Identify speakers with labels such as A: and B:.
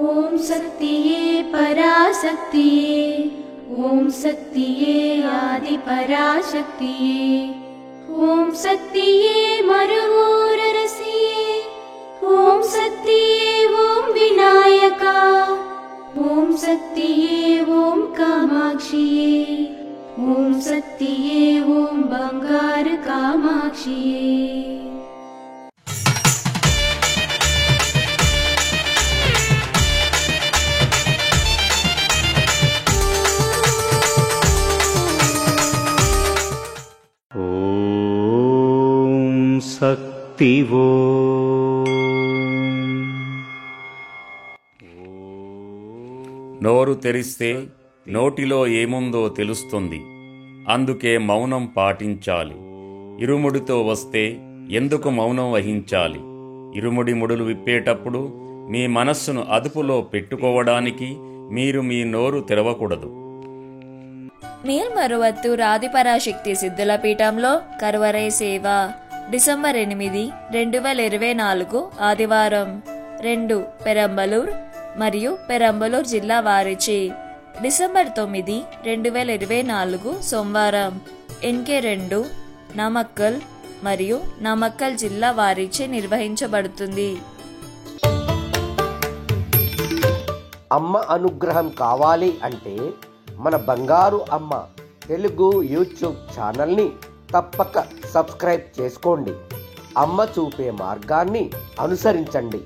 A: ఓం శక్తియే పరాశక్తియే, ఓం శక్తియే ఆది పరాశక్తియే, ఓం శక్తియే మరువూరరసియే, ఓం శక్తియే ఓం వినాయక, ఓం శక్తియే ఓం కామాక్షియే, ఓం శక్తియే ఓం బంగారు కామాక్షియే.
B: శక్తివో
C: నోరు తెరిస్తే నోటిలో ఏముందో తెలుస్తుంది. అందుకే మౌనం పాటించాలి. ఇరుముడితో వస్తే ఎందుకు మౌనం వహించాలి? ఇరుముడి ముడులు విప్పేటప్పుడు మీ మనస్సును అదుపులో పెట్టుకోవడానికి మీరు మీ నోరు తెరవకూడదు.
D: మేల్మరువత్తూర్ ఆదిపరాశక్తి సిద్ధుల పీఠంలో కరువరై సేవ డిసెంబర్ 8, 2024 ఆదివారం 2 పెరంబలూర్ మరియు పెరంబలూర్ జిల్లా వారిచి. డిసెంబర్ 9, 2024 సోమవారం NK2 నామక్కల్ మరియు నామక్కల్ జిల్లా వారిచి నిర్వహించబడుతుంది.
E: అమ్మ అనుగ్రహం కావాలి అంటే మన బంగారు అమ్మ తెలుగు యూట్యూబ్ ఛానల్ని తప్పక సబ్స్క్రైబ్ చేసుకోండి. అమ్మ చూపే మార్గాన్ని అనుసరించండి.